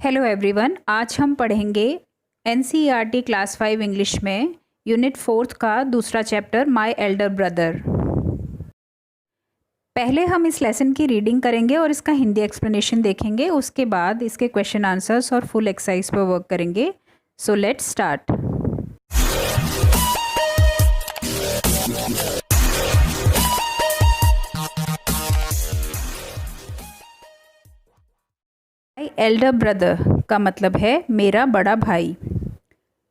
Hello everyone, आज हम पढ़ेंगे एनसीईआरटी क्लास 5 इंग्लिश में यूनिट 4 का दूसरा चैप्टर माय एल्डर ब्रदर। पहले हम इस लेसन की रीडिंग करेंगे और इसका हिंदी एक्सप्लेनेशन देखेंगे। उसके बाद इसके क्वेश्चन आंसर्स और फुल एक्सरसाइज पर वर्क करेंगे। So let's start. My elder brother का मतलब है मेरा बड़ा भाई।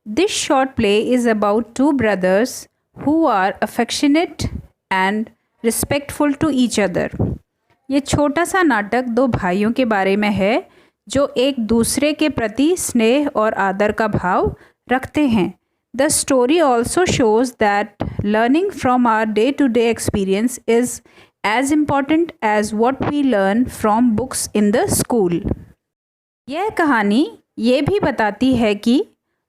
This short play is about two brothers who are affectionate and respectful to each other. ये छोटा सा नाटक दो भाइयों के बारे में है जो एक दूसरे के प्रति स्नेह और आदर का भाव रखते हैं। The story also shows that learning from our day to day experience is as important as what we learn from books in the school. यह कहानी ये भी बताती है कि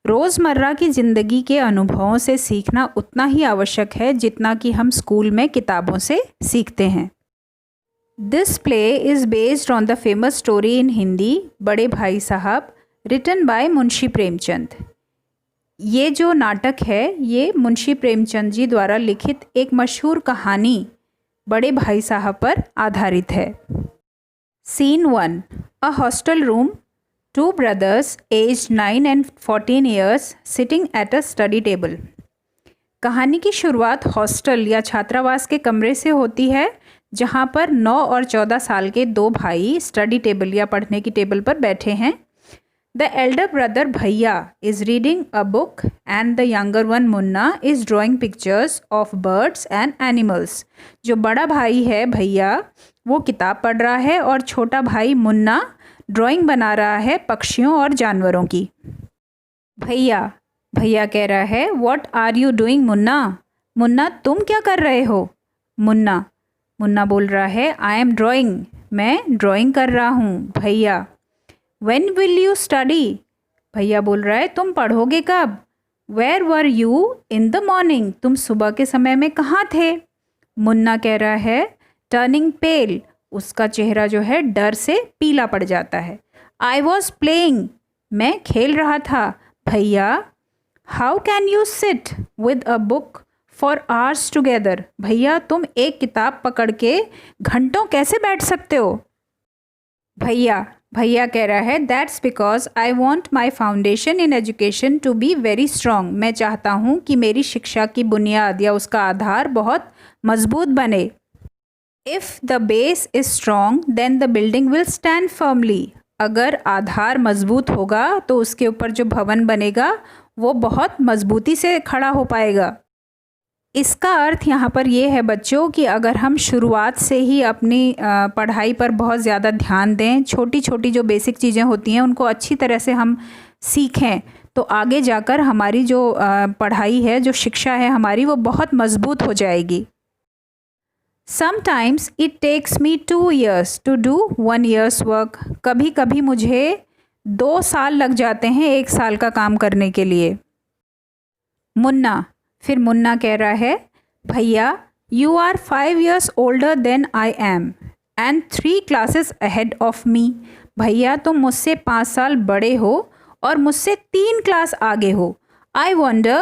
रोज़मर्रा की ज़िंदगी के अनुभवों से सीखना उतना ही आवश्यक है जितना कि हम स्कूल में किताबों से सीखते हैं। This play is based on the famous story in Hindi बड़े भाई साहब, रिटन बाय मुंशी प्रेमचंद। ये जो नाटक है ये मुंशी प्रेमचंद जी द्वारा लिखित एक मशहूर कहानी बड़े भाई साहब पर आधारित है। Scene 1, a hostel room. Two brothers aged 9 and 14 years sitting at a study table। कहानी की शुरुआत हॉस्टल या छात्रावास के कमरे से होती है जहाँ पर 9 और 14 साल के दो भाई स्टडी टेबल या पढ़ने की टेबल पर बैठे हैं। द एल्डर ब्रदर भैया is reading a book and the younger one Munna is drawing pictures of birds and animals. जो बड़ा भाई है भैया वो किताब पढ़ रहा है और छोटा भाई मुन्ना ड्राइंग बना रहा है पक्षियों और जानवरों की। भैया कह रहा है what are you doing Munna. Munna तुम क्या कर रहे हो। मुन्ना बोल रहा है आई एम ड्राइंग, मैं ड्राइंग कर रहा हूँ भैया। When will you study. भैया बोल रहा है तुम पढ़ोगे कब। Where were you in the morning, तुम सुबह के समय में कहाँ थे। मुन्ना कह रहा है टर्निंग पेल, उसका चेहरा जो है डर से पीला पड़ जाता है। आई वॉज प्लेइंग, मैं खेल रहा था भैया। How can you sit with a book for hours together. भैया तुम एक किताब पकड़ के घंटों कैसे बैठ सकते हो। भैया कह रहा है that's because I want my foundation in education to be very strong. मैं चाहता हूँ कि मेरी शिक्षा की बुनियाद या उसका आधार बहुत मजबूत बने। If the base is strong, then the building will stand firmly। अगर आधार मजबूत होगा तो उसके ऊपर जो भवन बनेगा वो बहुत मजबूती से खड़ा हो पाएगा। इसका अर्थ यहाँ पर ये है बच्चों कि अगर हम शुरुआत से ही अपनी पढ़ाई पर बहुत ज़्यादा ध्यान दें, छोटी छोटी जो बेसिक चीज़ें होती हैं उनको अच्छी तरह से हम सीखें तो आगे जाकर हमारी जो पढ़ाई है, जो शिक्षा है हमारी, वो बहुत मजबूत हो जाएगी। Sometimes it takes me 2 years to do 1 year's work। कभी कभी मुझे 2 साल लग जाते हैं 1 साल का काम करने के लिए। मुन्ना कह रहा है भैया you are 5 years older than I am and 3 classes ahead of me। भैया तुम मुझसे 5 साल बड़े हो और मुझसे 3 क्लास आगे हो। I wonder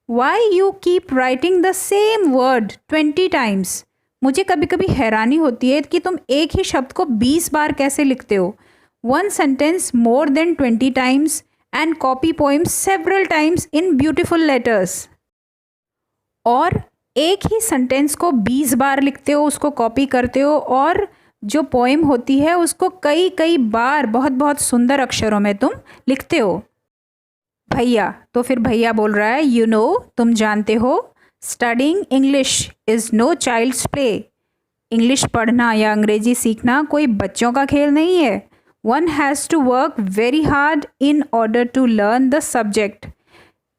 why you keep writing the same word 20 times। मुझे कभी कभी हैरानी होती है कि तुम एक ही शब्द को 20 बार कैसे लिखते हो। 1 sentence more than 20 times and copy poems several times in beautiful letters। और एक ही सेंटेंस को 20 बार लिखते हो, उसको कॉपी करते हो और जो पोएम होती है उसको कई कई बार बहुत बहुत सुंदर अक्षरों में तुम लिखते हो। भैया बोल रहा है यू नो, तुम जानते हो studying English is no child's play. English पढ़ना या अंग्रेजी सीखना कोई बच्चों का खेल नहीं है। One has to work very hard in order to learn the subject.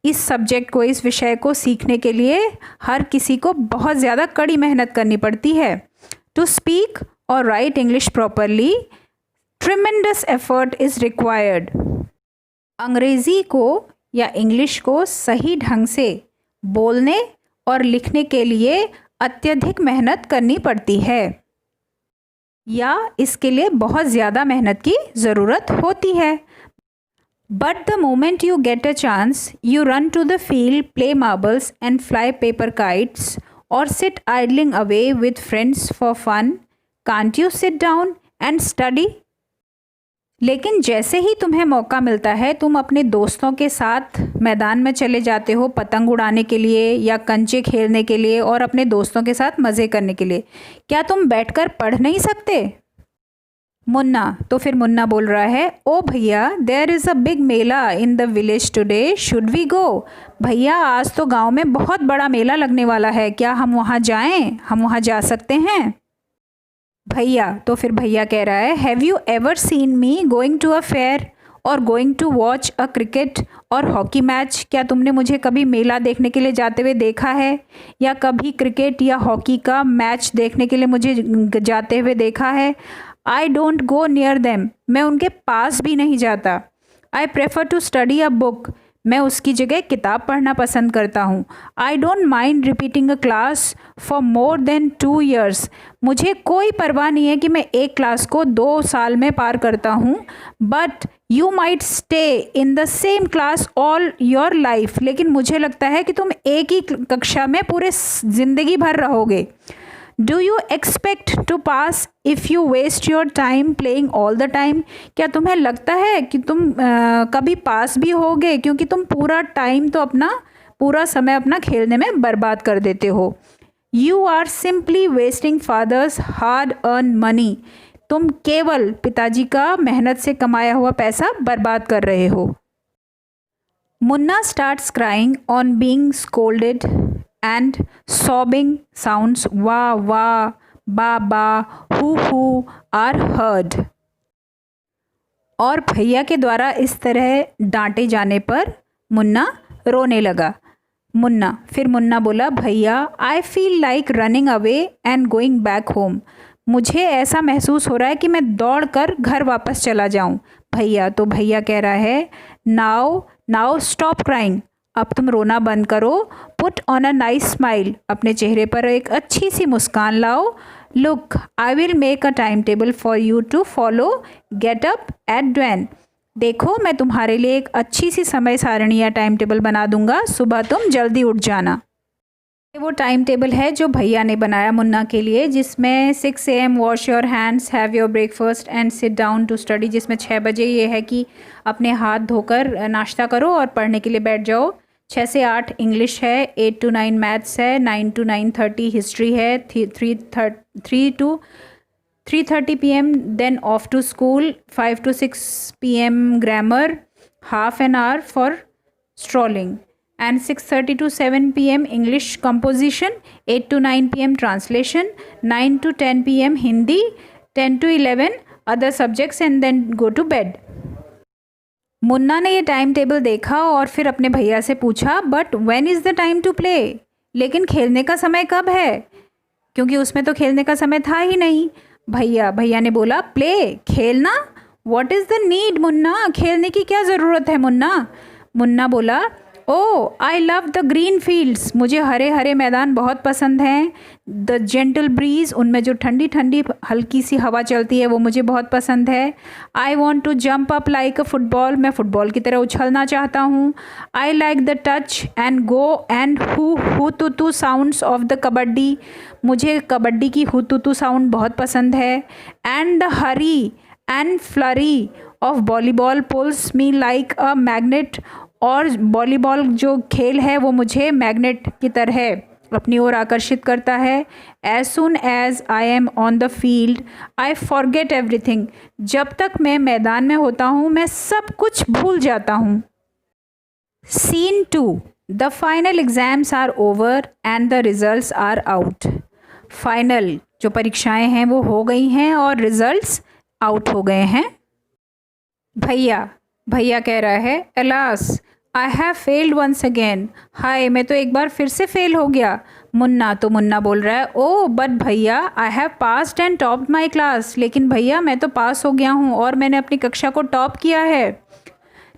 इस सब्जेक्ट को, इस विषय को सीखने के लिए हर किसी को बहुत ज़्यादा कड़ी मेहनत करनी पड़ती है। टू स्पीक और right English properly tremendous effort is required. अंग्रेज़ी को या इंग्लिश को सही ढंग से बोलने और लिखने के लिए अत्यधिक मेहनत करनी पड़ती है या इसके लिए बहुत ज़्यादा मेहनत की ज़रूरत होती है। But the moment you get a chance, you run to the field, play marbles and fly paper kites, or sit idling away with friends for fun. Can't you sit down and study? लेकिन जैसे ही तुम्हें मौका मिलता है तुम अपने दोस्तों के साथ मैदान में चले जाते हो पतंग उड़ाने के लिए या कंचे खेलने के लिए और अपने दोस्तों के साथ मज़े करने के लिए। क्या तुम बैठकर पढ़ नहीं सकते? मुन्ना, तो फिर मुन्ना बोल रहा है, ओ भैया, there is a big mela in the village today, should we go? भैया, आज तो गांव में बहुत बड़ा मेला लगने वाला है, क्या हम वहाँ जाएं? हम वहाँ जा सकते हैं? भैया, तो फिर भैया कह रहा है, have you ever seen me going to a fair और going to watch a cricket और हॉकी मैच? क्या तुमने मुझे कभी मेला देखने के लिए जाते हुए देखा है या कभी क्रिकेट या हॉकी का मैच देखने के लिए मुझे जाते हुए देखा है? I don't go near them, मैं उनके पास भी नहीं जाता। I prefer to study a book, मैं उसकी जगह किताब पढ़ना पसंद करता हूँ। I don't mind repeating a class for more than 2 years, मुझे कोई परवाह नहीं है कि मैं एक क्लास को 2 साल में पार करता हूँ। But you might stay in the same class all your life, लेकिन मुझे लगता है कि तुम एक ही कक्षा में पूरे ज़िंदगी भर रहोगे। Do you expect to pass if you waste your time playing all the time, क्या तुम्हें लगता है कि तुम कभी पास भी होगे क्योंकि तुम पूरा समय अपना खेलने में बर्बाद कर देते हो। You are simply wasting father's hard earn money, तुम केवल पिताजी का मेहनत से कमाया हुआ पैसा बर्बाद कर रहे हो। Munna starts crying on being scolded and sobbing sounds wah wah, ba ba, hoo are heard। और भैया के द्वारा इस तरह डांटे जाने पर मुन्ना रोने लगा। फिर मुन्ना बोला, भैया, I feel like running away and going back home, मुझे ऐसा महसूस हो रहा है कि मैं दौड़ कर घर वापस चला जाऊं। भैया, तो भैया कह रहा है, नाउ स्टॉप क्राइंग, अब तुम रोना बंद करो। Put on a nice smile, अपने चेहरे पर एक अच्छी सी मुस्कान लाओ। Look, I will make a time table for you to follow, get up at dawn, देखो मैं तुम्हारे लिए एक अच्छी सी समय सारणी या टाइम टेबल बना दूंगा, सुबह तुम जल्दी उठ जाना। वो टाइम टेबल है जो भैया ने बनाया मुन्ना के लिए, जिसमें 6 AM wash your hands, have your breakfast and sit down to study, जिसमें 6 बजे ये है कि अपने हाथ धोकर नाश्ता करो और पढ़ने के लिए बैठ जाओ। 6 से 8 इंग्लिश है, 8 to 9 मैथ्स है, 9 to 9:30 हिस्ट्री है, 3 to 3:30 PM then off to school, 5 to 6 PM grammar, half an hour for strolling, and 6:30 to 7 PM English composition, 8 to 9 PM translation, 9 to 10 PM Hindi, 10 to 11 other subjects and then go to bed। Munna ने ये time table देखा और फिर अपने भैया से पूछा, but when is the time to play, लेकिन खेलने का समय कब है? क्योंकि उसमें तो खेलने का समय था ही नहीं। भैया ने बोला, प्ले, खेलना, what is the need Munna, खेलने की क्या ज़रूरत है मुन्ना? मुन्ना बोला, oh I love the green fields, मुझे हरे हरे मैदान बहुत पसंद हैं। द जेंटल ब्रीज, उनमें जो ठंडी ठंडी हल्की सी हवा चलती है वो मुझे बहुत पसंद है। I want to jump up like a football, मैं फुटबॉल की तरह उछलना चाहता हूँ। I like the touch and go and हु तू साउंड्स ऑफ द कबड्डी, मुझे कबड्डी की हु तू साउंड बहुत पसंद है। And the hurry and flurry of volleyball pulls me like a magnet, और वॉलीबॉल जो खेल है वो मुझे मैग्नेट की तरह अपनी ओर आकर्षित करता है। As soon as I am on the field I forget everything, जब तक मैं मैदान में होता हूँ मैं सब कुछ भूल जाता हूँ। Scene 2, the final exams are over and the results are out. Final जो परीक्षाएं हैं वो हो गई हैं और रिजल्ट्स आउट हो गए हैं। भैया कह रहा है, alas I have failed once again, हाय मैं तो एक बार फिर से फेल हो गया। मुन्ना बोल रहा है, ओ बट भैया I have passed and topped my class, लेकिन भैया मैं तो पास हो गया हूँ और मैंने अपनी कक्षा को टॉप किया है।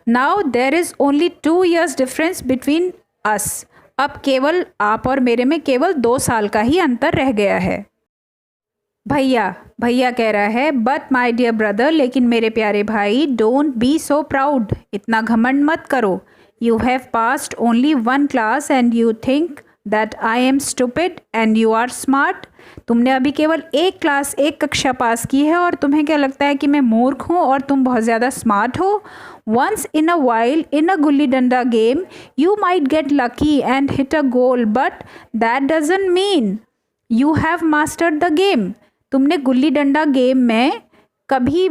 Now there is only 2 years difference between us, अब केवल आप और मेरे में केवल 2 साल का ही अंतर रह गया है। भैया भैया कह रहा है बट माई डियर ब्रदर, लेकिन मेरे प्यारे भाई, डोंट बी सो प्राउड, इतना घमंड मत करो। You have passed only one class and you think that I am stupid and you are smart. तुमने अभी केवल एक कक्षा पास की है और तुम्हें क्या लगता है कि मैं मूर्ख हूँ और तुम बहुत ज़्यादा स्मार्ट हो। Once in a while in a gulli danda game you might get lucky and hit a goal, but that doesn't mean you have mastered the game. तुमने गुल्ली डंडा गेम में कभी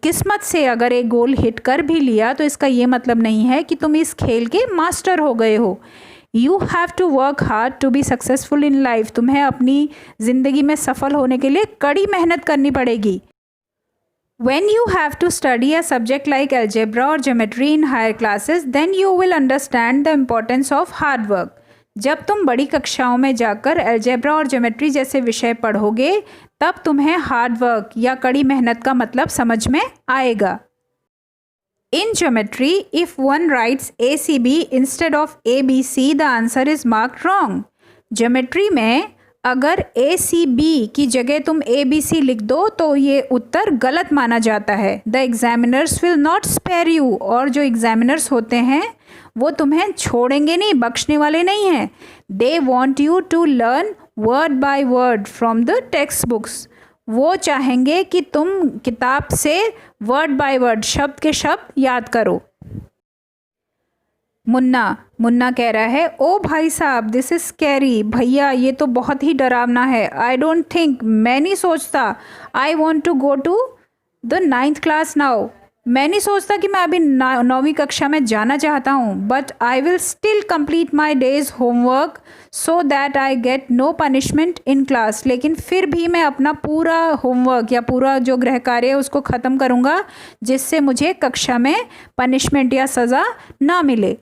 किस्मत से अगर एक गोल हिट कर भी लिया तो इसका ये मतलब नहीं है कि तुम इस खेल के मास्टर हो गए हो। You have to work hard to be successful in life. तुम्हें अपनी ज़िंदगी में सफल होने के लिए कड़ी मेहनत करनी पड़ेगी। When you have to study a subject like algebra or geometry in higher classes, then you will understand the importance of hard work. जब तुम बड़ी कक्षाओं में जाकर अलजेब्रा और ज्योमेट्री जैसे विषय पढ़ोगे तब तुम्हें हार्ड वर्क या कड़ी मेहनत का मतलब समझ में आएगा। In geometry, if one writes ACB instead of ABC, the answer is marked wrong. Geometry में अगर ACB की जगह तुम ABC लिख दो तो ये उत्तर गलत माना जाता है। The examiners will not spare you, और जो एग्जामिनर्स होते हैं वो तुम्हें छोड़ेंगे नहीं, बख्शने वाले नहीं हैं। They want you to learn word by word from the text books. वो चाहेंगे कि तुम किताब से वर्ड बाय वर्ड, शब्द के शब्द याद करो। मुन्ना कह रहा है ओ भाई साहब दिस इज़ स्कैरी। भैया ये तो बहुत ही डरावना है। आई डोंट थिंक, मैं नहीं सोचता। I want to go to the 9th class now. मैं नहीं सोचता कि मैं अभी 9वीं कक्षा में जाना चाहता हूँ। But I will still complete my day's homework so that I get no punishment in class. लेकिन फिर भी मैं अपना पूरा होमवर्क या पूरा जो गृह कार्य है उसको ख़त्म करूँगा जिससे मुझे कक्षा में पनिशमेंट या सज़ा ना मिले।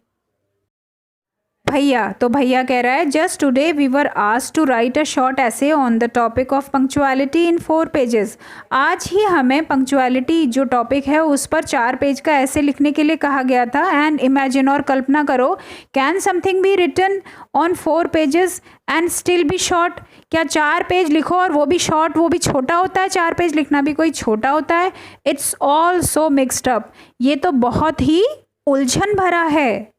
भैया कह रहा है just today we were asked to write a short essay on the topic of punctuality in 4 pages. आज ही हमें पंक्चुअलिटी जो टॉपिक है उस पर 4 पेज का ऐसे लिखने के लिए कहा गया था। एंड इमेजिन, और कल्पना करो, can something be written on 4 pages and still be short. क्या 4 पेज लिखो और वो भी शॉर्ट, वो भी छोटा होता है? 4 पेज लिखना भी कोई छोटा होता है? It's all so mixed up. ये तो बहुत ही उलझन भरा है।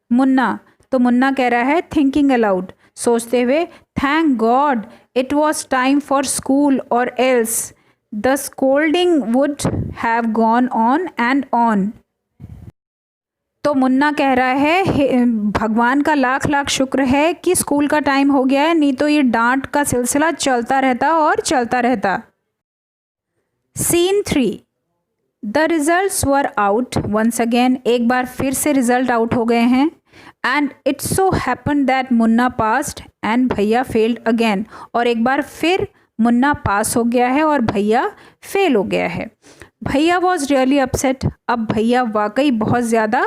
मुन्ना कह रहा है थिंकिंग अलाउड, सोचते हुए, thank God it was time for school और else the scolding would have gone on and on. तो मुन्ना कह रहा है भगवान का लाख लाख शुक्र है कि स्कूल का टाइम हो गया है, नहीं तो ये डांट का सिलसिला चलता रहता और चलता रहता। Scene 3, the results were out once again. एक बार फिर से रिजल्ट आउट हो गए हैं। And it so happen that Munna passed and भैया फेल्ड अगेन। और एक बार फिर मुन्ना पास हो गया है और भैया फेल हो गया है। भैया वॉज रियली अपसेट। अब भैया वाकई बहुत ज़्यादा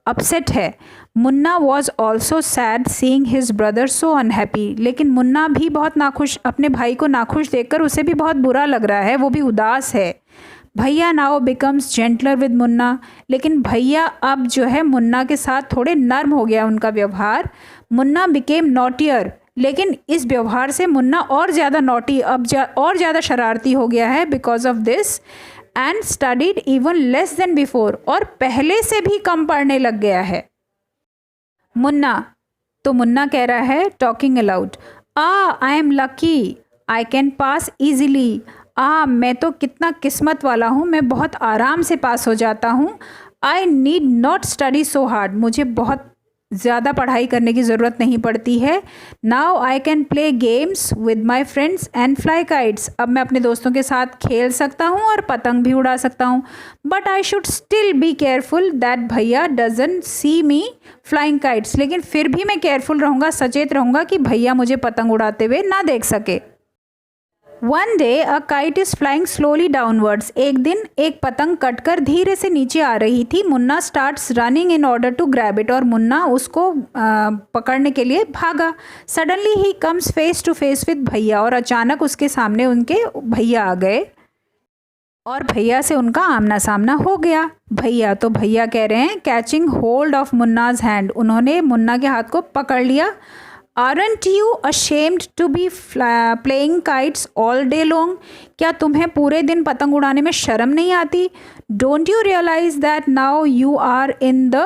अपसेट है। Munna was also sad seeing his brother so unhappy. लेकिन मुन्ना भी बहुत नाखुश, अपने भाई को नाखुश देखकर उसे भी बहुत बुरा लग रहा है, वो भी उदास है। भैया now becomes gentler with Munna. लेकिन भैया अब जो है मुन्ना के साथ थोड़े नर्म हो गया उनका व्यवहार। मुन्ना बिकेम नॉटियर, लेकिन इस व्यवहार से मुन्ना और ज़्यादा नॉटी, अब और ज़्यादा शरारती हो गया है because of this. And studied even less than before, और पहले से भी कम पढ़ने लग गया है। मुन्ना कह रहा है talking allowed, I am lucky, I can pass easily. मैं तो कितना किस्मत वाला हूँ, मैं बहुत आराम से पास हो जाता हूँ। I need not study so hard, मुझे बहुत ज़्यादा पढ़ाई करने की ज़रूरत नहीं पड़ती है। Now I can play games with my friends and fly kites. अब मैं अपने दोस्तों के साथ खेल सकता हूँ और पतंग भी उड़ा सकता हूँ। But I should still be careful that भैया doesn't see me flying kites. लेकिन फिर भी मैं केयरफुल रहूँगा, सचेत रहूँगा कि भैया मुझे पतंग उड़ाते हुए ना देख सके। One day a kite is flying slowly downwards. एक दिन एक पतंग कटकर धीरे से नीचे आ रही थी। Munna starts running in order to grab it, और मुन्ना उसको पकड़ने के लिए भागा। Suddenly he comes face to face with भैया, और अचानक उसके सामने उनके भैया आ गए और भैया से उनका आमना सामना हो गया। भैया कह रहे हैं कैचिंग होल्ड ऑफ मुन्नाज हैंड। उन्होंने मुन्ना के हाथ को पकड़ लिया। Aren't you ashamed to be playing kites all day long? क्या तुम्हें पूरे दिन पतंग उड़ाने में शर्म नहीं आती? Don't you realize that now you are in the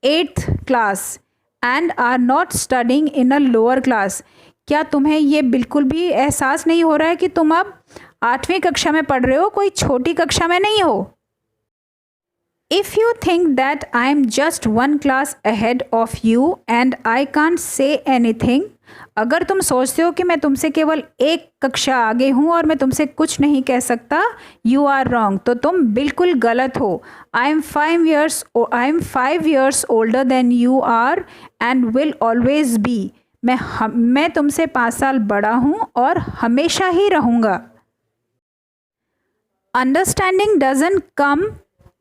8th class and are not studying in a lower class? क्या तुम्हें ये बिल्कुल भी एहसास नहीं हो रहा है कि तुम अब 8वीं कक्षा में पढ़ रहे हो, कोई छोटी कक्षा में नहीं हो? If you think that I am just one class ahead of you and I can't say anything, अगर तुम सोचते हो कि मैं तुमसे केवल एक कक्षा आगे हूँ और मैं तुमसे कुछ नहीं कह सकता, you are wrong, तो तुम बिल्कुल गलत हो. I am 5 years older than you are and will always be. मैं तुमसे 5 साल बड़ा हूँ और हमेशा ही रहूँगा. Understanding doesn't come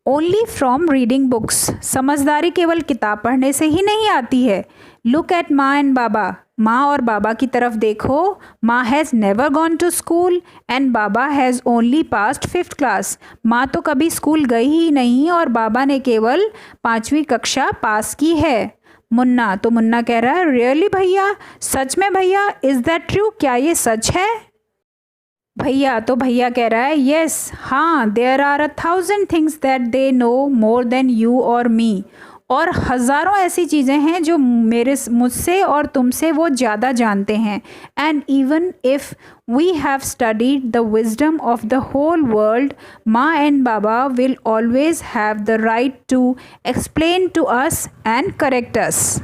only from reading books. समझदारी केवल किताब पढ़ने से ही नहीं आती है. लुक एट माँ एंड बाबा. माँ और बाबा की तरफ देखो. माँ has never gone to school and बाबा has only passed 5th class. माँ तो कभी स्कूल गई ही नहीं और बाबा ने केवल 5वीं कक्षा पास की है. मुन्ना. तो मुन्ना कह रहा है रियली भैया, सच में भैया, इज़ दैट ट्रू, क्या ये सच है? भैया. तो भैया कह रहा है यस, हाँ, there are 1,000 things that they know more than you और मी. और हज़ारों ऐसी चीज़ें हैं जो मुझसे और तुमसे वो ज़्यादा जानते हैं. And even if we have studied the wisdom of the whole world, माँ एंड बाबा will always have the right to explain to us and correct us.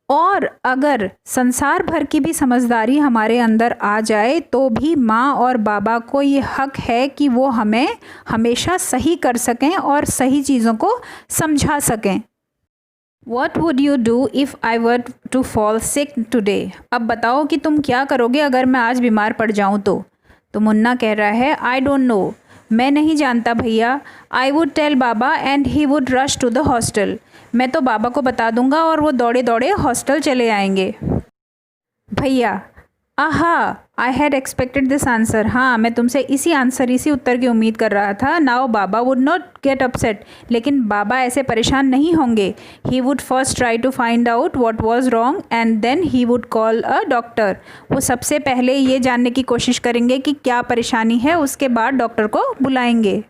और अगर संसार भर की भी समझदारी हमारे अंदर आ जाए तो भी माँ और बाबा को ये हक है कि वो हमें हमेशा सही कर सकें और सही चीज़ों को समझा सकें. What would you do if I were to fall sick today? अब बताओ कि तुम क्या करोगे अगर मैं आज बीमार पड़ जाऊँ तो? तो मुन्ना कह रहा है I don't know. मैं नहीं जानता भैया. I would tell Baba and he would rush to the hostel. मैं तो बाबा को बता दूंगा और वो दौड़े दौड़े हॉस्टल चले आएंगे. भैया. आहा, I had expected this answer. हाँ, मैं तुमसे इसी उत्तर की उम्मीद कर रहा था. नाउ बाबा वुड नॉट गेट अपसेट. लेकिन बाबा ऐसे परेशान नहीं होंगे. He would first try to find out what was wrong and then he would call a doctor. वो सबसे पहले ये जानने की कोशिश करेंगे कि क्या परेशानी है, उसके बाद डॉक्टर को बुलाएंगे.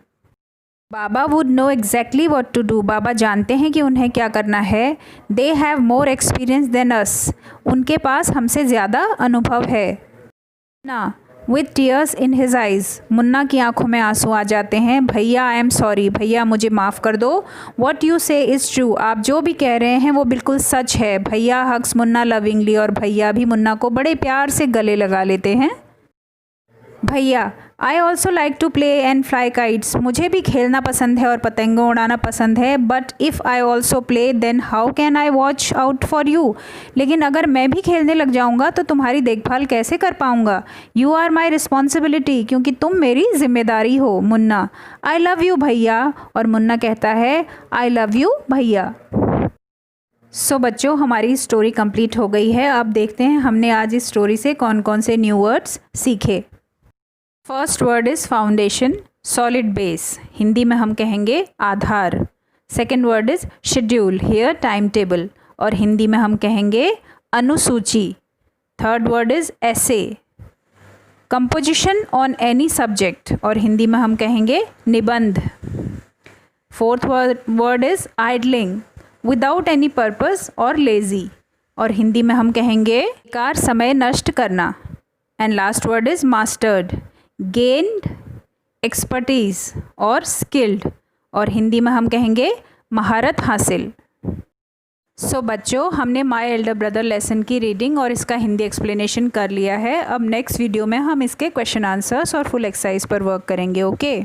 बाबा would know exactly what to do. बाबा जानते हैं कि उन्हें क्या करना है. They have more experience than us. उनके पास हमसे ज़्यादा अनुभव है. ना. With tears in his eyes. Munna की आंखों में आंसू आ जाते हैं. भैया आई एम सॉरी. भैया मुझे माफ़ कर दो. वॉट यू से इज़ ट्रू. आप जो भी कह रहे हैं वो बिल्कुल सच है. भैया हग्स मुन्ना लविंगली. और भैया भी मुन्ना को बड़े प्यार से गले लगा लेते हैं. भैया. I also like to play and fly kites. मुझे भी खेलना पसंद है और पतंगों उड़ाना पसंद है. But if I also play then how can I watch out for you. लेकिन अगर मैं भी खेलने लग जाऊंगा तो तुम्हारी देखभाल कैसे कर पाऊंगा. You are my responsibility. क्योंकि तुम मेरी जिम्मेदारी हो. मुन्ना. आई लव यू भैया. और मुन्ना कहता है आई लव यू भैया. सो बच्चों, हमारी स्टोरी कंप्लीट हो गई है. अब देखते हैं हमने आज इस स्टोरी से कौन कौन से न्यू वर्ड्स सीखे. First word is foundation, solid base. Hindi में हम कहेंगे आधार. Second word is schedule, here time table. और हिंदी में हम कहेंगे अनुसूची. Third word is essay, composition on any subject. और हिंदी में हम कहेंगे निबंध. Fourth word is idling, without any purpose और लेज़ी. और हिंदी में हम कहेंगे बेकार समय नष्ट करना. And last word is mastered, gained, expertise और स्किल्ड. और हिंदी में हम कहेंगे महारत हासिल. सो बच्चों, हमने माय एल्डर ब्रदर लेसन की रीडिंग और इसका हिंदी एक्सप्लेनेशन कर लिया है. अब नेक्स्ट वीडियो में हम इसके क्वेश्चन आंसर्स और फुल एक्सरसाइज पर वर्क करेंगे. ओके.